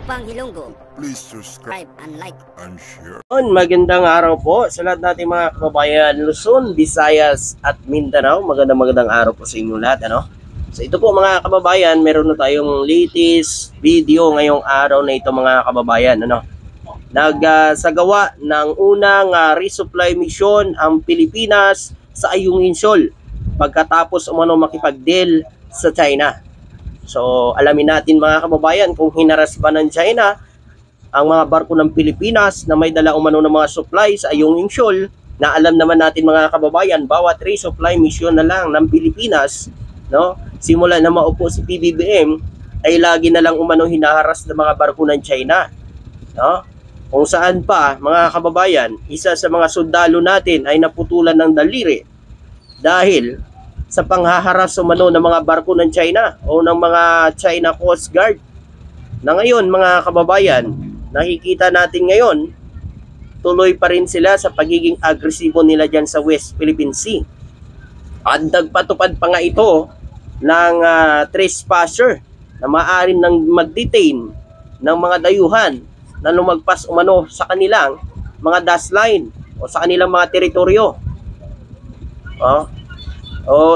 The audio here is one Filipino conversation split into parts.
Upang Ilonggo, Please subscribe and like. and share. Magandang araw po sa lahat nating mga kababayan Luzon, Visayas at Mindanao. Magandang araw po sa inyo lahat, ano? So ito po mga kababayan, meron na tayong latest video ngayong araw na ito mga kababayan, ano? Nagsagawa ng unang resupply mission ang Pilipinas sa Ayungin Shoal pagkatapos umano makipag-deal sa China. So alamin natin mga kababayan kung hinaras ba ng China ang mga barko ng Pilipinas na may dala umano ng mga supply sa Ayungin Shoal, na alam naman natin mga kababayan, bawat resupply mission na lang ng Pilipinas, no, simula na maupo si PBBM, ay lagi na lang umano hinaharas ng mga barko ng China, no? Kung saan pa mga kababayan, isa sa mga sundalo natin ay naputulan ng daliri dahil sa panghaharas umano ng mga barko ng China o ng mga China Coast Guard. Na ngayon mga kababayan, nakikita natin ngayon, tuloy pa rin sila sa pagiging agresibo nila dyan sa West Philippine Sea. At nagpatupad pa nga ito ng trespasser na maaaring nang mag-detain ng mga dayuhan na lumagpas umano sa kanilang mga dash line o sa kanilang mga teritoryo.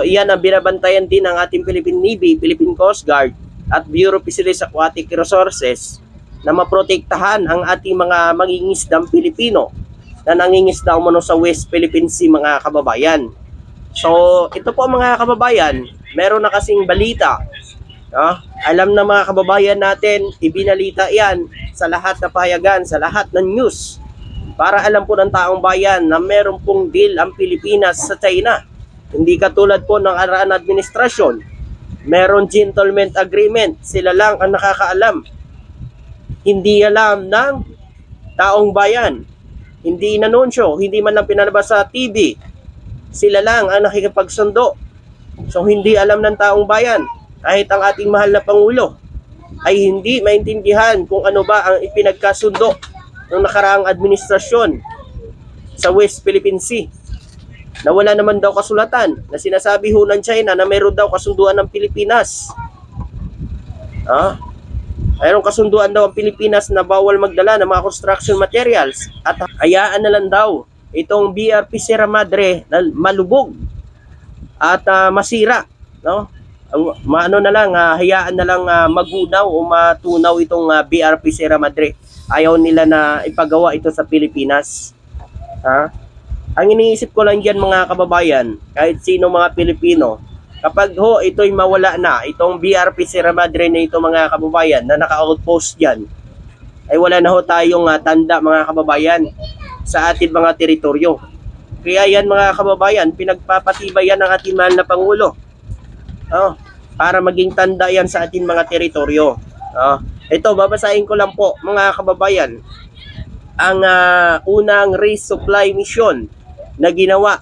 Iyan ang binabantayan din ng ating Philippine Navy, Philippine Coast Guard at Bureau of Fisheries Aquatic Resources na maprotektahan ang ating mga mangingisdang Pilipino na nangingisda umano sa West Philippine Sea mga kababayan. So ito po mga kababayan, meron na kasing balita. Alam na mga kababayan natin, ibinalita yan sa lahat na pahayagan, sa lahat ng news, para alam po ng taong bayan na meron pong deal ang Pilipinas sa China. Hindi katulad po ng araang administrasyon, meron gentleman agreement, sila lang ang nakakaalam. Hindi alam ng taong bayan, hindi inanunsyo, hindi man lang pinalabas sa TV, sila lang ang nakikipagsundo. So hindi alam ng taong bayan, kahit ang ating mahal na Pangulo ay hindi maintindihan kung ano ba ang ipinagkasundo ng nakaraang administrasyon sa West Philippine Sea, na wala naman daw kasulatan, na sinasabi ho ng China na mayroon daw kasunduan ng Pilipinas. Mayroong kasunduan daw ang Pilipinas na bawal magdala ng mga construction materials at hayaan na lang daw itong BRP Sierra Madre na malubog at masira, no? Hayaan na lang magunaw o matunaw itong BRP Sierra Madre. Ayaw nila na ipagawa ito sa Pilipinas. Ang iniisip ko lang dyan mga kababayan, kahit sino mga Pilipino, kapag ito'y mawala na, itong BRP Sierra Madre na ito mga kababayan na naka-outpost dyan, ay wala na tayong tanda mga kababayan sa ating mga teritoryo. Kaya yan mga kababayan, pinagpapatibay yan ng ating mahal na Pangulo, para maging tanda yan sa ating mga teritoryo. Ito, babasahin ko lang po mga kababayan ang unang resupply mission na ginawa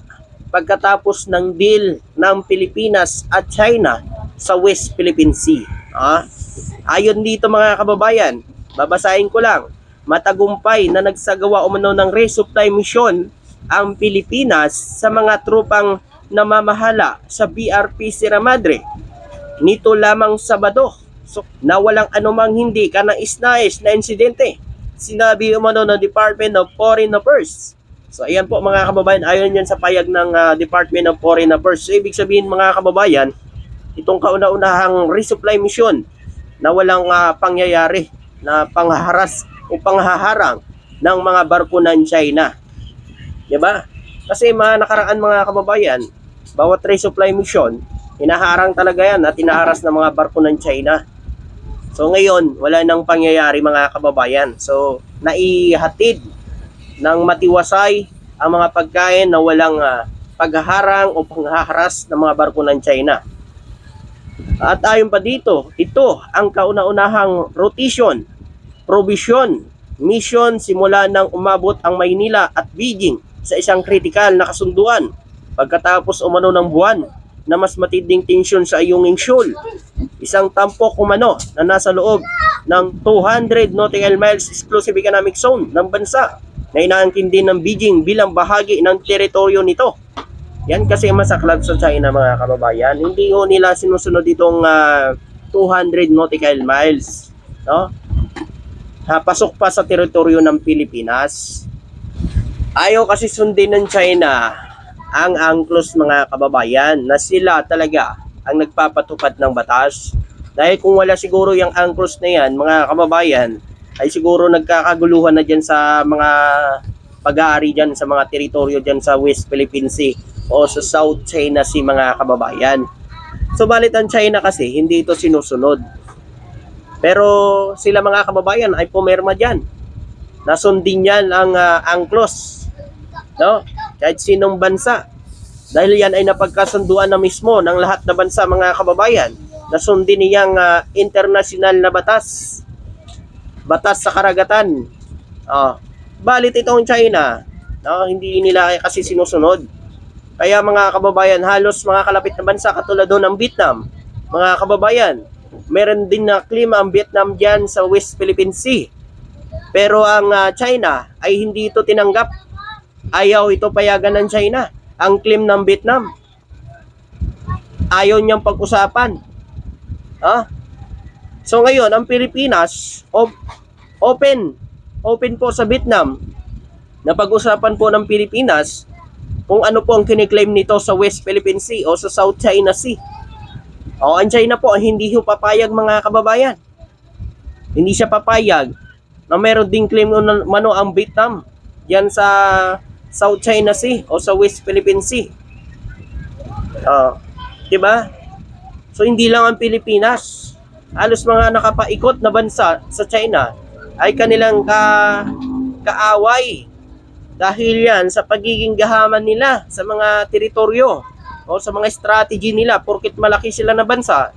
pagkatapos ng deal ng Pilipinas at China sa West Philippine Sea. Ayon dito mga kababayan, babasahin ko lang, matagumpay na nagsagawa umano ng resupply mission ang Pilipinas sa mga tropang namamahala sa BRP Sierra Madre nito lamang Sabado, na walang anumang hindi kanais-nais na insidente, sinabi umano ng Department of Foreign Affairs. So ayan po mga kababayan, ayon yan sa payag ng Department of Foreign Affairs. So ibig sabihin mga kababayan, itong kauna-unahang resupply mission na walang pangyayari na panghaharas o panghaharang ng mga barko ng China. Diba? Kasi mga nakaraan mga kababayan, bawat resupply mission, hinaharang talaga yan at hinaharas ng mga barko ng China. So ngayon, wala nang pangyayari mga kababayan. So naihatid ng matiwasay ang mga pagkain na walang paghaharang o panghaharas ng mga barko ng China. At ayon pa dito, ito ang kauna-unahang rotation, provision, mission simula nang umabot ang Maynila at Beijing sa isang kritikal na kasunduan pagkatapos umano ng buwan na mas matinding tensyon sa Ayungin Shoal. Isang tampok umano na nasa loob ng 200 nautical miles exclusive economic zone ng bansa na inaangkin din ng Beijing bilang bahagi ng teritoryo nito. Yan kasi masaklap sa China mga kababayan. Hindi ho nila sinusunod itong 200 nautical miles, no? pasok pa sa teritoryo ng Pilipinas. Ayaw kasi sundin ng China ang UNCLOS mga kababayan, na sila talaga ang nagpapatupad ng batas. Dahil kung wala siguro yung UNCLOS na yan mga kababayan, ay siguro nagkakaguluhan na dyan sa mga pag-aari dyan sa mga teritoryo dyan sa West Philippine Sea o sa South China Sea mga kababayan. Subalit ang China kasi hindi ito sinusunod. Pero sila mga kababayan ay pumirma dyan. Nasundin yan ang UNCLOS. No? Kahit sinong bansa. Dahil yan ay napagkasunduan na mismo ng lahat na bansa mga kababayan. Nasundin niyang international na batas. Batas sa karagatan. Balit itong China, no, hindi nila kasi sinusunod. Kaya mga kababayan, halos mga kalapit na bansa katulad doon ng Vietnam. Mga kababayan, meron din na claim ang Vietnam dyan sa West Philippine Sea. Pero ang China ay hindi ito tinanggap. Ayaw ito payagan ng China. Ang claim ng Vietnam, ayaw niyang pag-usapan. So ngayon, ang Pilipinas, open po sa Vietnam na pag-usapan po ng Pilipinas kung ano po ang kiniklaim nito sa West Philippine Sea o sa South China Sea. Ang China po hindi ho papayag mga kababayan. Hindi siya papayag na meron ding claim mano ang Vietnam yan sa South China Sea o sa West Philippine Sea. Diba? So hindi lang ang Pilipinas, halos mga nakapaikot na bansa sa China ay kanilang kaaway dahil yan sa pagiging gahaman nila sa mga teritoryo o sa mga strategy nila. Porket malaki sila na bansa,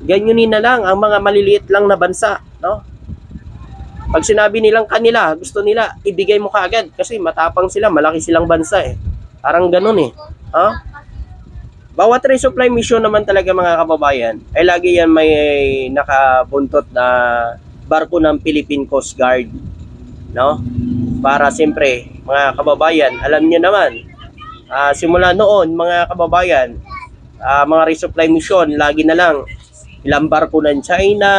ganyanin na lang ang mga maliliit lang na bansa, no? Pag sinabi nilang kanila, gusto nila ibigay mo kaagad kasi matapang sila, malaki silang bansa Parang ganun Bawat resupply mission naman talaga mga kababayan ay lagi yan may nakabuntot na barko ng Philippine Coast Guard, no? Para siyempre mga kababayan, alam niyo naman, simula noon mga kababayan, mga resupply mission lagi na lang ilang barko ng China,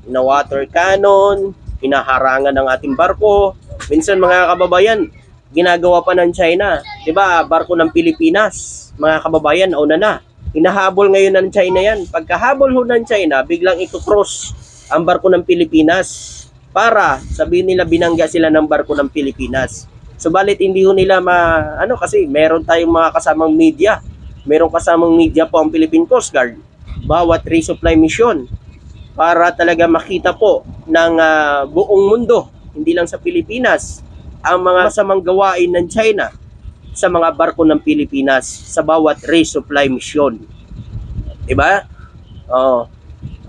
water cannon, hinaharangan ng ating barko. Minsan mga kababayan, ginagawa pa ng China, 'di ba? Barko ng Pilipinas, mga kababayan, una na. Hinahabol ngayon ng China yan. Pagkahabol ho ng China, biglang i-cross ang barko ng Pilipinas para sabihin nila binangga sila ng barko ng Pilipinas. Subalit hindi ho nila kasi meron tayong mga kasamang media. Meron kasamang media po ang Philippine Coast Guard. Bawat resupply mission para talaga makita po ng buong mundo, hindi lang sa Pilipinas, ang mga masamang gawain ng China sa mga barko ng Pilipinas sa bawat resupply mission. Diba?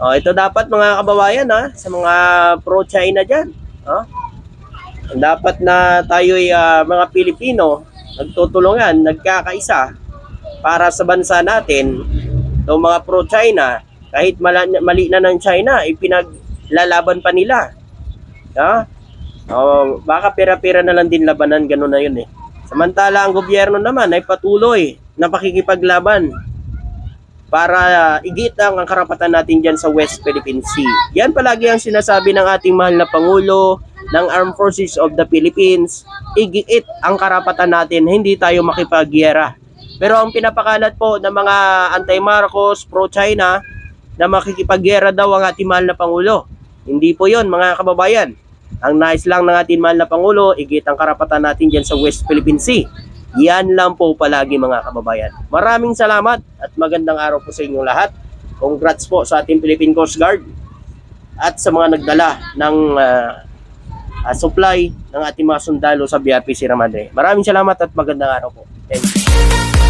Ito dapat mga kababayan sa mga pro-China dyan. Dapat na tayo'y mga Pilipino nagtutulungan, nagkakaisa para sa bansa natin. Itong mga pro-China, kahit mali na ng China, ipinaglalaban pa nila. Baka pera-pera na lang din labanan, gano'n na yun Samantala ang gobyerno naman ay patuloy na pakikipaglaban para igitang ang karapatan natin dyan sa West Philippine Sea. Yan palagi ang sinasabi ng ating mahal na Pangulo ng Armed Forces of the Philippines. Igiit ang karapatan natin, hindi tayo makipagyera. Pero ang pinapakalat po ng mga anti-Marcos, pro-China, na makikipagyera daw ang ating mahal na Pangulo. Hindi po yon mga kababayan. Ang nais lang ng ating mahal na Pangulo, igit ang karapatan natin dyan sa West Philippine Sea. Yan lang po palagi mga kababayan. Maraming salamat at magandang araw po sa inyong lahat. Congrats po sa ating Philippine Coast Guard at sa mga nagdala ng supply ng ating mga sundalo sa BRP Sierra Madre. Maraming salamat at magandang araw po. Thank you.